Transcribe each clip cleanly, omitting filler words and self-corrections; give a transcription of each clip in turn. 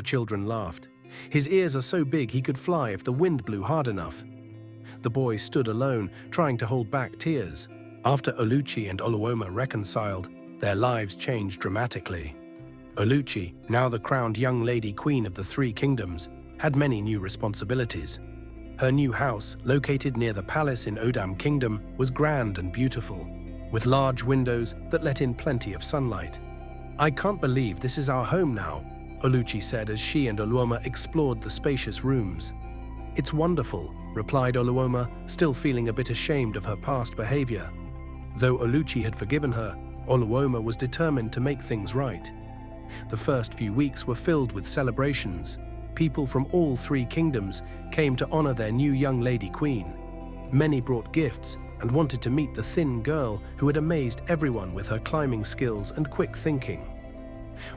The children laughed. His ears are so big he could fly if the wind blew hard enough. The boy stood alone, trying to hold back tears. After Oluchi and Oluoma reconciled, their lives changed dramatically. Oluchi, now the crowned young lady queen of the three kingdoms, had many new responsibilities. Her new house, located near the palace in Odam Kingdom, was grand and beautiful, with large windows that let in plenty of sunlight. "I can't believe this is our home now," Oluchi said as she and Oluoma explored the spacious rooms. "It's wonderful," replied Oluoma, still feeling a bit ashamed of her past behavior. Though Oluchi had forgiven her, Oluoma was determined to make things right. The first few weeks were filled with celebrations. People from all three kingdoms came to honor their new young lady queen. Many brought gifts and wanted to meet the thin girl who had amazed everyone with her climbing skills and quick thinking.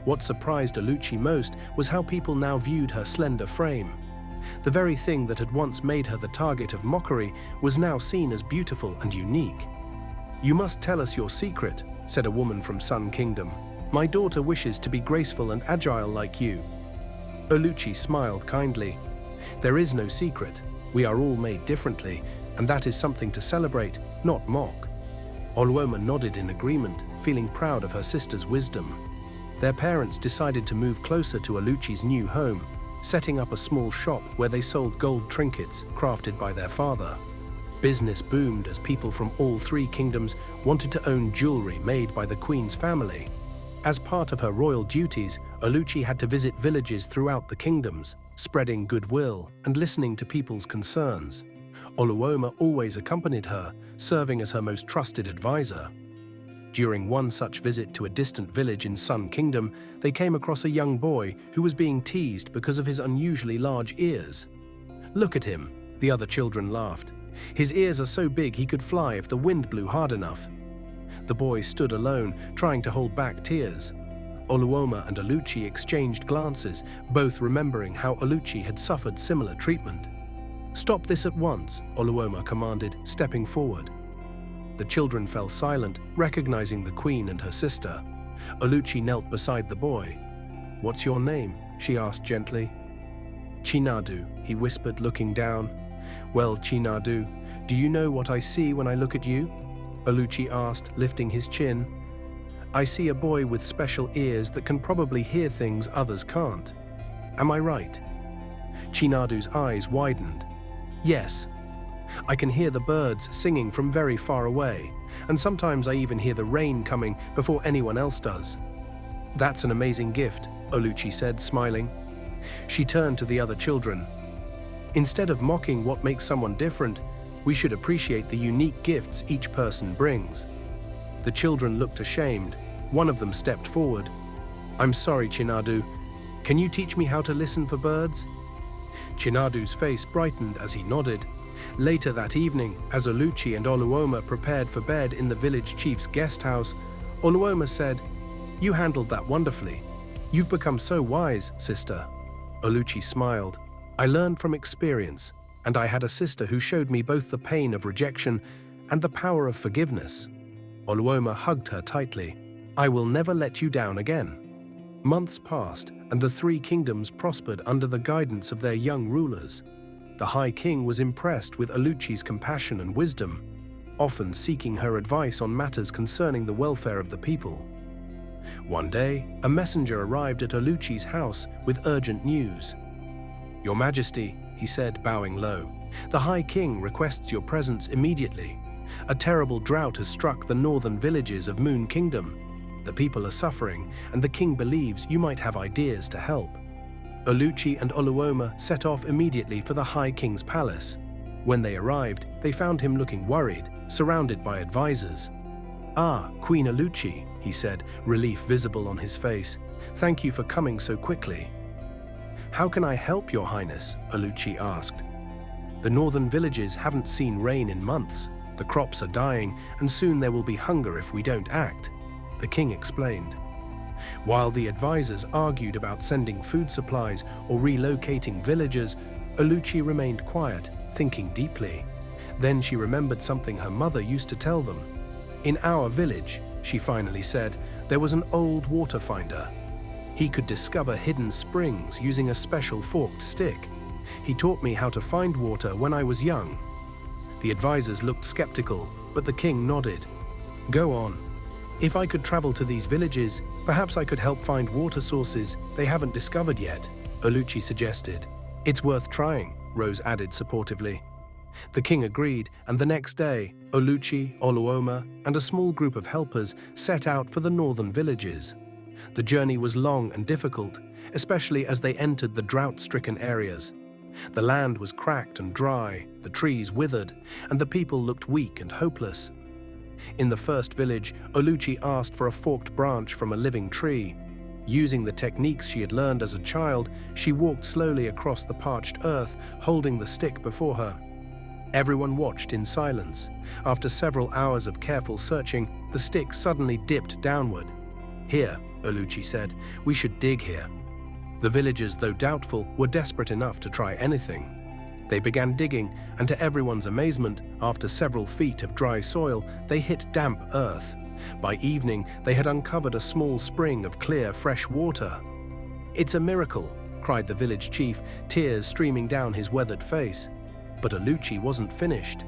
What surprised Oluchi most was how people now viewed her slender frame. The very thing that had once made her the target of mockery was now seen as beautiful and unique. "You must tell us your secret," said a woman from Sun Kingdom. "My daughter wishes to be graceful and agile like you." Oluchi smiled kindly. "There is no secret. We are all made differently, and that is something to celebrate, not mock." Oluoma nodded in agreement, feeling proud of her sister's wisdom. Their parents decided to move closer to Oluchi's new home, setting up a small shop where they sold gold trinkets crafted by their father. Business boomed as people from all three kingdoms wanted to own jewelry made by the queen's family. As part of her royal duties, Oluchi had to visit villages throughout the kingdoms, spreading goodwill and listening to people's concerns. Oluoma always accompanied her, serving as her most trusted advisor. During one such visit to a distant village in Sun Kingdom, they came across a young boy who was being teased because of his unusually large ears. "Look at him," the other children laughed. "His ears are so big he could fly if the wind blew hard enough." The boy stood alone, trying to hold back tears. Oluoma and Oluchi exchanged glances, both remembering how Oluchi had suffered similar treatment. "Stop this at once," Oluoma commanded, stepping forward. The children fell silent, recognizing the queen and her sister. Oluchi knelt beside the boy. "What's your name?" she asked gently. "Chinadu," he whispered, looking down. "Well, Chinadu, do you know what I see when I look at you?" Oluchi asked, lifting his chin. "I see a boy with special ears that can probably hear things others can't. Am I right?" Chinadu's eyes widened. "Yes. I can hear the birds singing from very far away, and sometimes I even hear the rain coming before anyone else does." "That's an amazing gift," Oluchi said, smiling. She turned to the other children. "Instead of mocking what makes someone different, we should appreciate the unique gifts each person brings." The children looked ashamed. One of them stepped forward. "I'm sorry, Chinadu. Can you teach me how to listen for birds?" Chinadu's face brightened as he nodded. Later that evening, as Oluchi and Oluoma prepared for bed in the village chief's guest house, Oluoma said, "You handled that wonderfully. You've become so wise, sister." Oluchi smiled. "I learned from experience, and I had a sister who showed me both the pain of rejection and the power of forgiveness." Oluoma hugged her tightly. "I will never let you down again." Months passed, and the three kingdoms prospered under the guidance of their young rulers. The High King was impressed with Oluchi's compassion and wisdom, often seeking her advice on matters concerning the welfare of the people. One day, a messenger arrived at Oluchi's house with urgent news. "Your Majesty," he said, bowing low, "the High King requests your presence immediately. A terrible drought has struck the northern villages of Moon Kingdom. The people are suffering, and the king believes you might have ideas to help." Oluchi and Oluoma set off immediately for the High King's palace. When they arrived, they found him looking worried, surrounded by advisors. "Ah, Queen Oluchi," he said, relief visible on his face. "Thank you for coming so quickly." "How can I help, Your Highness?" Oluchi asked. "The northern villages haven't seen rain in months. The crops are dying, and soon there will be hunger if we don't act," the king explained. While the advisors argued about sending food supplies or relocating villagers, Oluchi remained quiet, thinking deeply. Then she remembered something her mother used to tell them. "In our village," she finally said, "there was an old water finder. He could discover hidden springs using a special forked stick. He taught me how to find water when I was young. The advisors looked skeptical, but the king nodded. Go on. If I could travel to these villages, perhaps I could help find water sources they haven't discovered yet, Oluchi suggested. It's worth trying, Rose added supportively. The king agreed, and the next day, Oluchi, Oluoma, and a small group of helpers set out for the northern villages. The journey was long and difficult, especially as they entered the drought-stricken areas. The land was cracked and dry, the trees withered, and the people looked weak and hopeless. In the first village, Oluchi asked for a forked branch from a living tree. Using the techniques she had learned as a child, she walked slowly across the parched earth, holding the stick before her. Everyone watched in silence. After several hours of careful searching, the stick suddenly dipped downward. Here, Oluchi said, we should dig here. The villagers, though doubtful, were desperate enough to try anything. They began digging, and to everyone's amazement, after several feet of dry soil, they hit damp earth. By evening, they had uncovered a small spring of clear, fresh water. It's a miracle, cried the village chief, tears streaming down his weathered face. But Oluchi wasn't finished.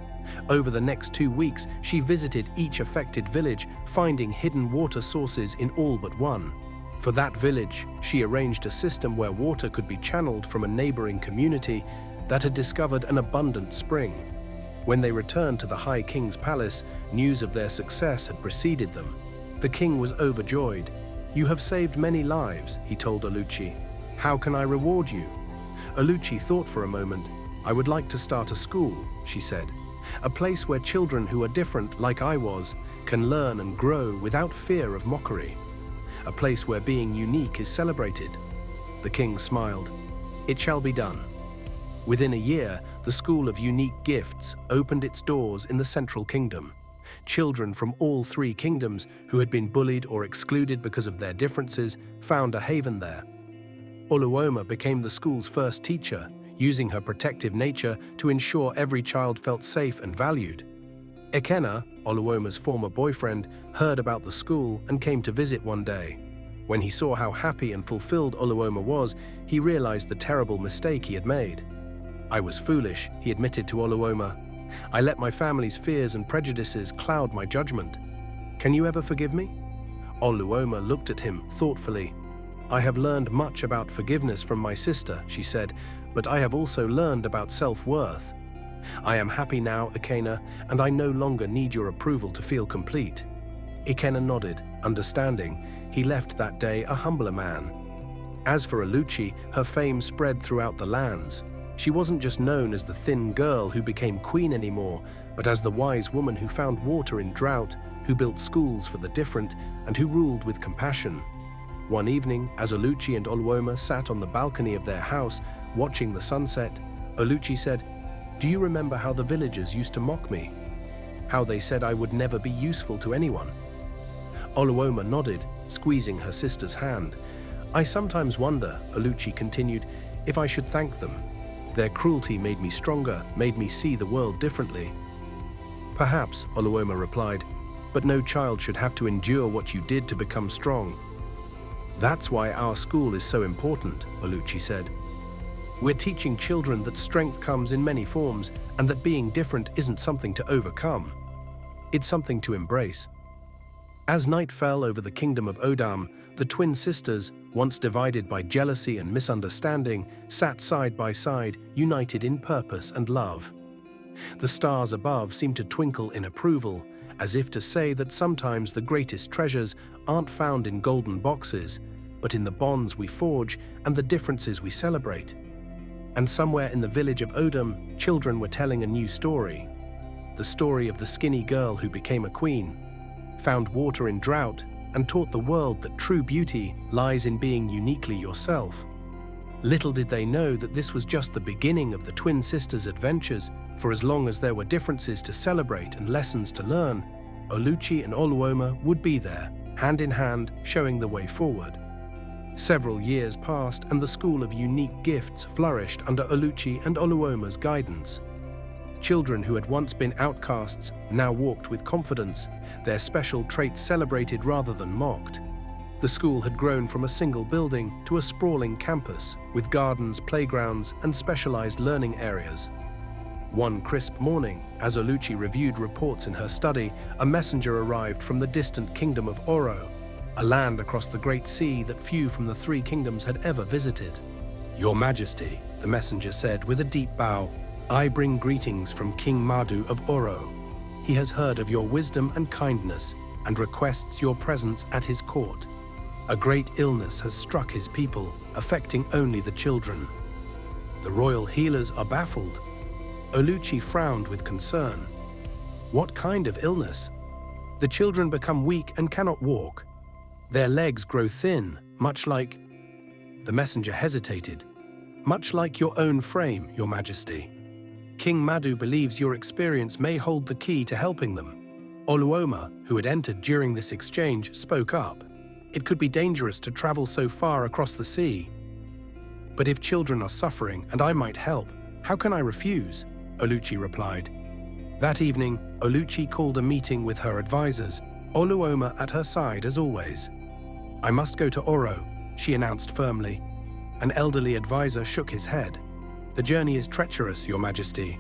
Over the next 2 weeks, she visited each affected village, finding hidden water sources in all but one. For that village, she arranged a system where water could be channeled from a neighboring community that had discovered an abundant spring. When they returned to the High King's palace, news of their success had preceded them. The king was overjoyed. You have saved many lives, he told Oluchi. How can I reward you? Oluchi thought for a moment. I would like to start a school, she said. A place where children who are different, like I was, can learn and grow without fear of mockery. A place where being unique is celebrated. The king smiled. It shall be done. Within a year, the School of Unique Gifts opened its doors in the Central Kingdom. Children from all 3 kingdoms who had been bullied or excluded because of their differences found a haven there. Oluoma became the school's first teacher, using her protective nature to ensure every child felt safe and valued. Ekena, Oluoma's former boyfriend, heard about the school and came to visit one day. When he saw how happy and fulfilled Oluoma was, he realized the terrible mistake he had made. I was foolish, he admitted to Oluoma. I let my family's fears and prejudices cloud my judgment. Can you ever forgive me? Oluoma looked at him thoughtfully. I have learned much about forgiveness from my sister, she said, but I have also learned about self-worth. I am happy now, Ekena, and I no longer need your approval to feel complete. Ekena nodded, understanding. He left that day a humbler man. As for Oluchi, her fame spread throughout the lands. She wasn't just known as the thin girl who became queen anymore, but as the wise woman who found water in drought, who built schools for the different, and who ruled with compassion. One evening, as Oluchi and Oluoma sat on the balcony of their house, watching the sunset, Oluchi said, Do you remember how the villagers used to mock me? How they said I would never be useful to anyone? Oluoma nodded, squeezing her sister's hand. I sometimes wonder, Oluchi continued, if I should thank them. Their cruelty made me stronger, made me see the world differently. Perhaps, Oluoma replied, but no child should have to endure what you did to become strong. That's why our school is so important, Oluchi said. We're teaching children that strength comes in many forms and that being different isn't something to overcome. It's something to embrace. As night fell over the kingdom of Odam, the twin sisters, once divided by jealousy and misunderstanding, sat side by side, united in purpose and love. The stars above seemed to twinkle in approval, as if to say that sometimes the greatest treasures aren't found in golden boxes, but in the bonds we forge and the differences we celebrate. And somewhere in the village of Odam, children were telling a new story. The story of the skinny girl who became a queen, found water in drought, and taught the world that true beauty lies in being uniquely yourself. Little did they know that this was just the beginning of the twin sisters' adventures, for as long as there were differences to celebrate and lessons to learn, Oluchi and Oluoma would be there, hand in hand, showing the way forward. Several years passed and the School of Unique Gifts flourished under Oluchi and Oluoma's guidance. Children who had once been outcasts now walked with confidence, their special traits celebrated rather than mocked. The school had grown from a single building to a sprawling campus with gardens, playgrounds, and specialized learning areas. One crisp morning, as Oluchi reviewed reports in her study, a messenger arrived from the distant kingdom of Oro, a land across the great sea that few from the three kingdoms had ever visited. "Your Majesty," the messenger said with a deep bow, "I bring greetings from King Madu of Oro. He has heard of your wisdom and kindness and requests your presence at his court. A great illness has struck his people, affecting only the children. The royal healers are baffled." Oluchi frowned with concern. "What kind of illness?" "The children become weak and cannot walk. Their legs grow thin, much like—" The messenger hesitated. "Much like your own frame, Your Majesty. King Madu believes your experience may hold the key to helping them." Oluoma, who had entered during this exchange, spoke up. "It could be dangerous to travel so far across the sea. But if children are suffering and I might help, how can I refuse?" Oluchi replied. That evening, Oluchi called a meeting with her advisors, Oluoma at her side as always. "I must go to Oro," she announced firmly. An elderly advisor shook his head. "The journey is treacherous, Your Majesty.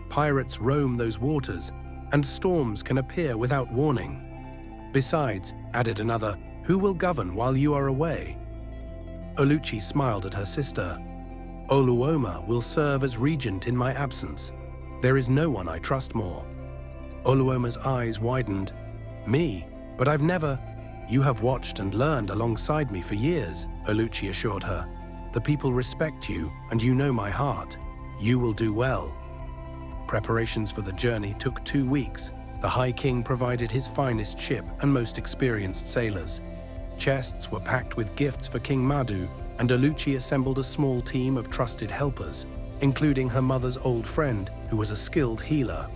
Pirates roam those waters, and storms can appear without warning. Besides," added another, "who will govern while you are away?" Oluchi smiled at her sister. "Oluoma will serve as regent in my absence. There is no one I trust more." Oluoma's eyes widened. "Me? But I've never—" "You have watched and learned alongside me for years," Oluchi assured her. "The people respect you, and you know my heart. You will do well." Preparations for the journey took 2 weeks. The High King provided his finest ship and most experienced sailors. Chests were packed with gifts for King Madu, and Oluchi assembled a small team of trusted helpers, including her mother's old friend, who was a skilled healer.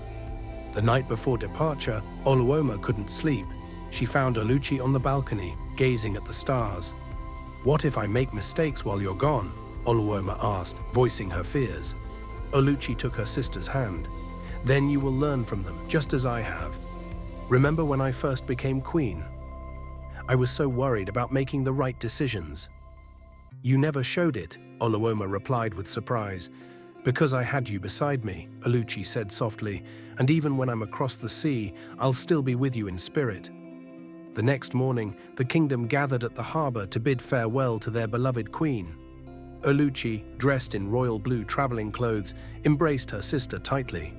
The night before departure, Oluoma couldn't sleep. She found Oluchi on the balcony, gazing at the stars. "What if I make mistakes while you're gone?" Oluoma asked, voicing her fears. Oluchi took her sister's hand. "Then you will learn from them, just as I have. Remember when I first became queen? I was so worried about making the right decisions." "You never showed it," Oluoma replied with surprise. "Because I had you beside me," Oluchi said softly, "and even when I'm across the sea, I'll still be with you in spirit." The next morning, the kingdom gathered at the harbor to bid farewell to their beloved queen. Oluchi, dressed in royal blue traveling clothes, embraced her sister tightly.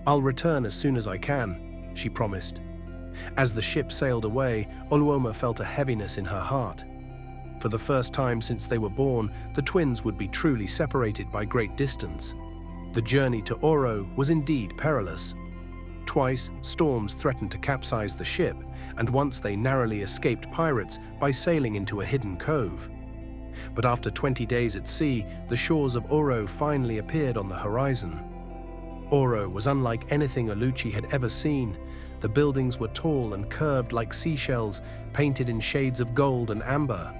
"I'll return as soon as I can," she promised. As the ship sailed away, Oluoma felt a heaviness in her heart. For the first time since they were born, the twins would be truly separated by great distance. The journey to Oro was indeed perilous. Twice, storms threatened to capsize the ship, and once they narrowly escaped pirates by sailing into a hidden cove. But after 20 days at sea, the shores of Oro finally appeared on the horizon. Oro was unlike anything Oluchi had ever seen. The buildings were tall and curved like seashells, painted in shades of gold and amber.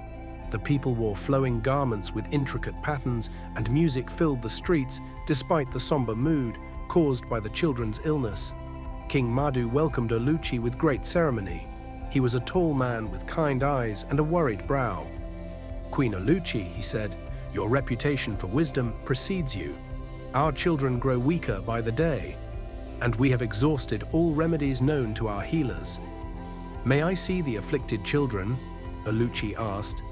The people wore flowing garments with intricate patterns, and music filled the streets despite the somber mood caused by the children's illness. King Madu welcomed Oluchi with great ceremony. He was a tall man with kind eyes and a worried brow. "Queen Oluchi," he said, "your reputation for wisdom precedes you. Our children grow weaker by the day, and we have exhausted all remedies known to our healers." "May I see the afflicted children?" Oluchi asked.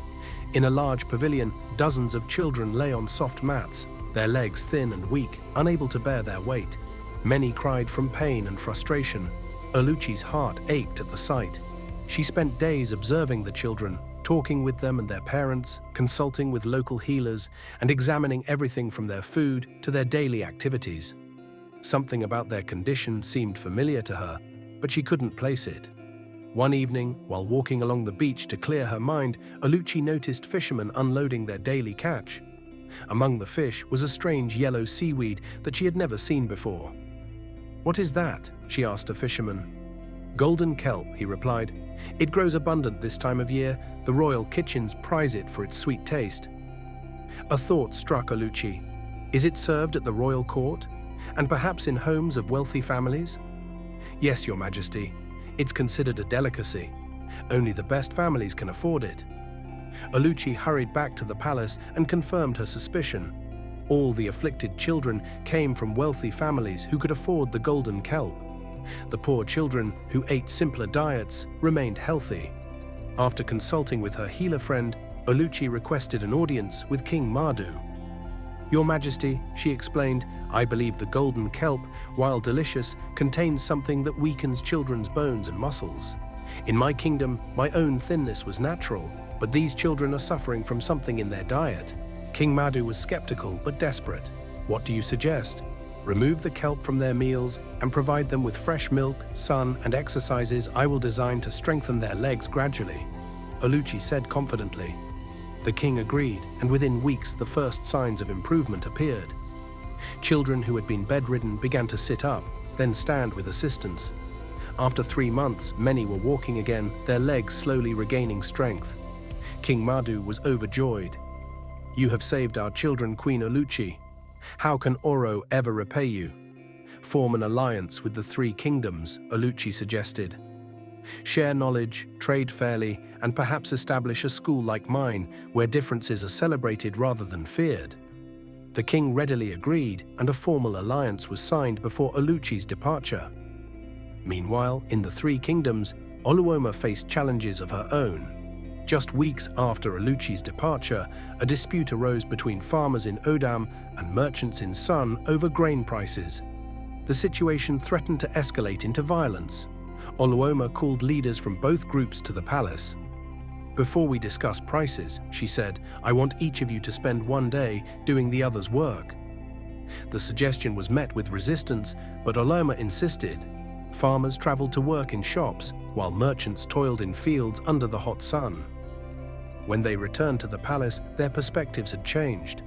In a large pavilion, dozens of children lay on soft mats, their legs thin and weak, unable to bear their weight. Many cried from pain and frustration. Oluchi's heart ached at the sight. She spent days observing the children, talking with them and their parents, consulting with local healers, and examining everything from their food to their daily activities. Something about their condition seemed familiar to her, but she couldn't place it. One evening, while walking along the beach to clear her mind, Oluchi noticed fishermen unloading their daily catch. Among the fish was a strange yellow seaweed that she had never seen before. "What is that?" she asked a fisherman. "Golden kelp," he replied. "It grows abundant this time of year. The royal kitchens prize it for its sweet taste." A thought struck Oluchi. Is it served at the royal court? And perhaps in homes of wealthy families? "Yes, Your Majesty. It's considered a delicacy." Only the best families can afford it. Oluchi hurried back to the palace and confirmed her suspicion. All the afflicted children came from wealthy families who could afford the golden kelp. The poor children, who ate simpler diets, remained healthy. After consulting with her healer friend, Oluchi requested an audience with King Mardu. "Your Majesty," she explained, "I believe the golden kelp, while delicious, contains something that weakens children's bones and muscles. In my kingdom, my own thinness was natural, but these children are suffering from something in their diet." King Mardu was skeptical but desperate. "What do you suggest?" "Remove the kelp from their meals and provide them with fresh milk, sun, and exercises I will design to strengthen their legs gradually," Oluchi said confidently. The king agreed, and within weeks the first signs of improvement appeared. Children who had been bedridden began to sit up, then stand with assistance. After 3 months, many were walking again, their legs slowly regaining strength. King Mardu was overjoyed. "You have saved our children, Queen Oluchi. How can Oro ever repay you?" "Form an alliance with the 3 kingdoms," Oluchi suggested. "Share knowledge, trade fairly, and perhaps establish a school like mine, where differences are celebrated rather than feared." The king readily agreed, and a formal alliance was signed before Oluchi's departure. Meanwhile, in the 3 kingdoms, Oluoma faced challenges of her own. Just weeks after Oluchi's departure, a dispute arose between farmers in Odam and merchants in Sun over grain prices. The situation threatened to escalate into violence. Oluoma called leaders from both groups to the palace. "Before we discuss prices," she said, "I want each of you to spend 1 day doing the other's work." The suggestion was met with resistance, but Oluoma insisted. Farmers traveled to work in shops, while merchants toiled in fields under the hot sun. When they returned to the palace, their perspectives had changed.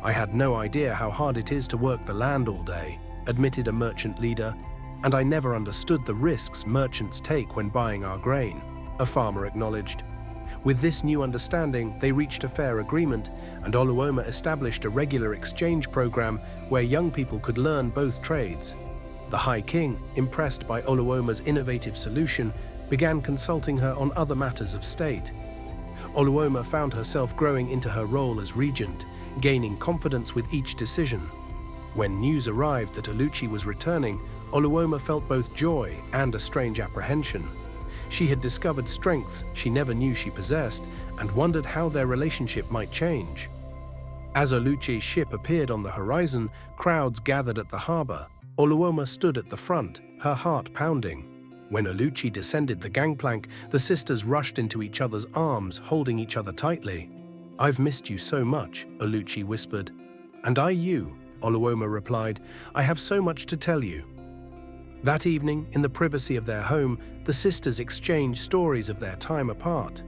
"I had no idea how hard it is to work the land all day," admitted a merchant leader, "and I never understood the risks merchants take when buying our grain," a farmer acknowledged. With this new understanding, they reached a fair agreement, and Oluoma established a regular exchange program where young people could learn both trades. The High King, impressed by Oluoma's innovative solution, began consulting her on other matters of state. Oluoma found herself growing into her role as regent, gaining confidence with each decision. When news arrived that Oluchi was returning, Oluoma felt both joy and a strange apprehension. She had discovered strengths she never knew she possessed and wondered how their relationship might change. As Oluchi's ship appeared on the horizon, crowds gathered at the harbor. Oluoma stood at the front, her heart pounding. When Oluchi descended the gangplank, the sisters rushed into each other's arms, holding each other tightly. "I've missed you so much," Oluchi whispered. "And I you," Oluoma replied. "I have so much to tell you." That evening, in the privacy of their home, the sisters exchanged stories of their time apart.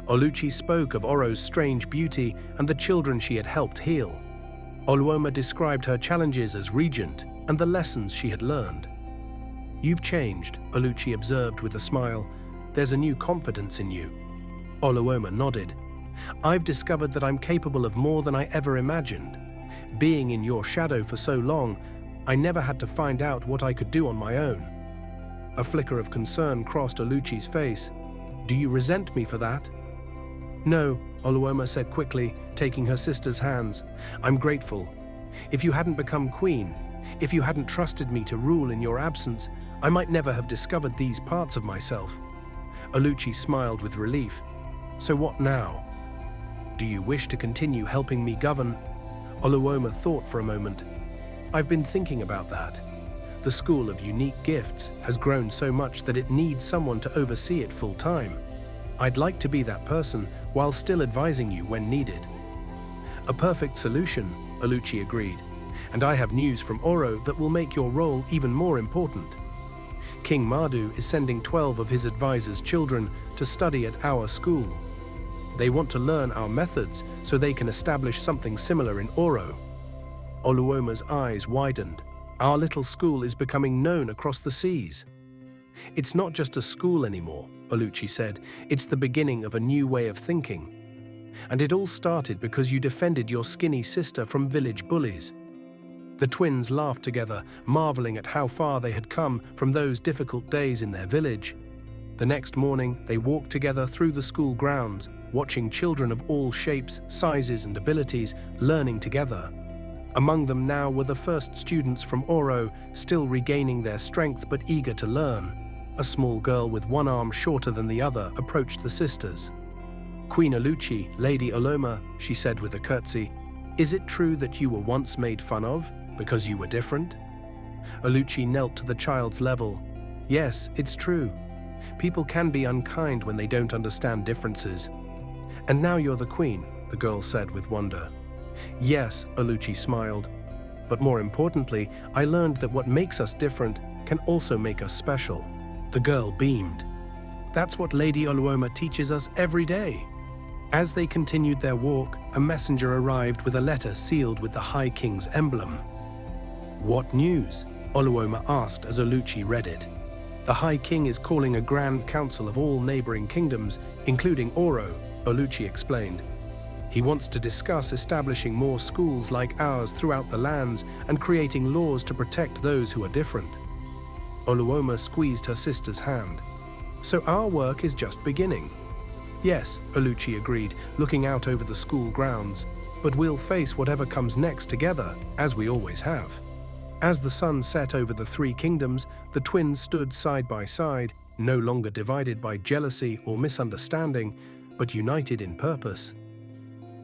Oluchi spoke of Oro's strange beauty and the children she had helped heal. Oluoma described her challenges as regent and the lessons she had learned. "You've changed," Oluchi observed with a smile. "There's a new confidence in you." Oluoma nodded. "I've discovered that I'm capable of more than I ever imagined. Being in your shadow for so long, I never had to find out what I could do on my own." A flicker of concern crossed Oluchi's face. "Do you resent me for that?" "No," Oluoma said quickly, taking her sister's hands. "I'm grateful. If you hadn't become queen, if you hadn't trusted me to rule in your absence, I might never have discovered these parts of myself." Oluchi smiled with relief. "So what now? Do you wish to continue helping me govern?" Oluoma thought for a moment. "I've been thinking about that. The School of Unique Gifts has grown so much that it needs someone to oversee it full time. I'd like to be that person while still advising you when needed." "A perfect solution," Oluchi agreed. "And I have news from Oro that will make your role even more important. King Mardu is sending 12 of his advisors' children to study at our school. They want to learn our methods so they can establish something similar in Oro." Oluoma's eyes widened. "Our little school is becoming known across the seas." "It's not just a school anymore," Oluchi said. "It's the beginning of a new way of thinking. And it all started because you defended your skinny sister from village bullies." The twins laughed together, marveling at how far they had come from those difficult days in their village. The next morning, they walked together through the school grounds, watching children of all shapes, sizes, and abilities learning together. Among them now were the first students from Oro, still regaining their strength but eager to learn. A small girl with one arm shorter than the other approached the sisters. "Queen Oluchi, Lady Oluoma," she said with a curtsy, "is it true that you were once made fun of because you were different?" Oluchi knelt to the child's level. "Yes, it's true. People can be unkind when they don't understand differences. And now you're the queen," the girl said with wonder. "Yes," Oluchi smiled. "But more importantly, I learned that what makes us different can also make us special." The girl beamed. "That's what Lady Oluoma teaches us every day." As they continued their walk, a messenger arrived with a letter sealed with the High King's emblem. "What news?" Oluoma asked as Oluchi read it. "The High King is calling a grand council of all neighboring kingdoms, including Oro," Oluchi explained. "He wants to discuss establishing more schools like ours throughout the lands and creating laws to protect those who are different." Oluoma squeezed her sister's hand. "So our work is just beginning." "Yes," Oluchi agreed, looking out over the school grounds, "but we'll face whatever comes next together, as we always have." As the sun set over the three kingdoms, the twins stood side by side, no longer divided by jealousy or misunderstanding, but united in purpose.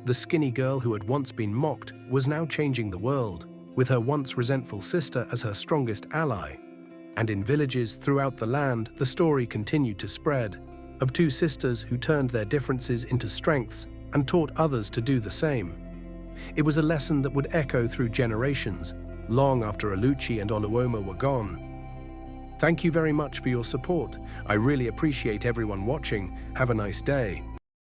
The skinny girl who had once been mocked was now changing the world, with her once resentful sister as her strongest ally. And in villages throughout the land, the story continued to spread, of two sisters who turned their differences into strengths and taught others to do the same. It was a lesson that would echo through generations, long after Oluchi and Oluoma were gone. Thank you very much for your support. I really appreciate everyone watching. Have a nice day.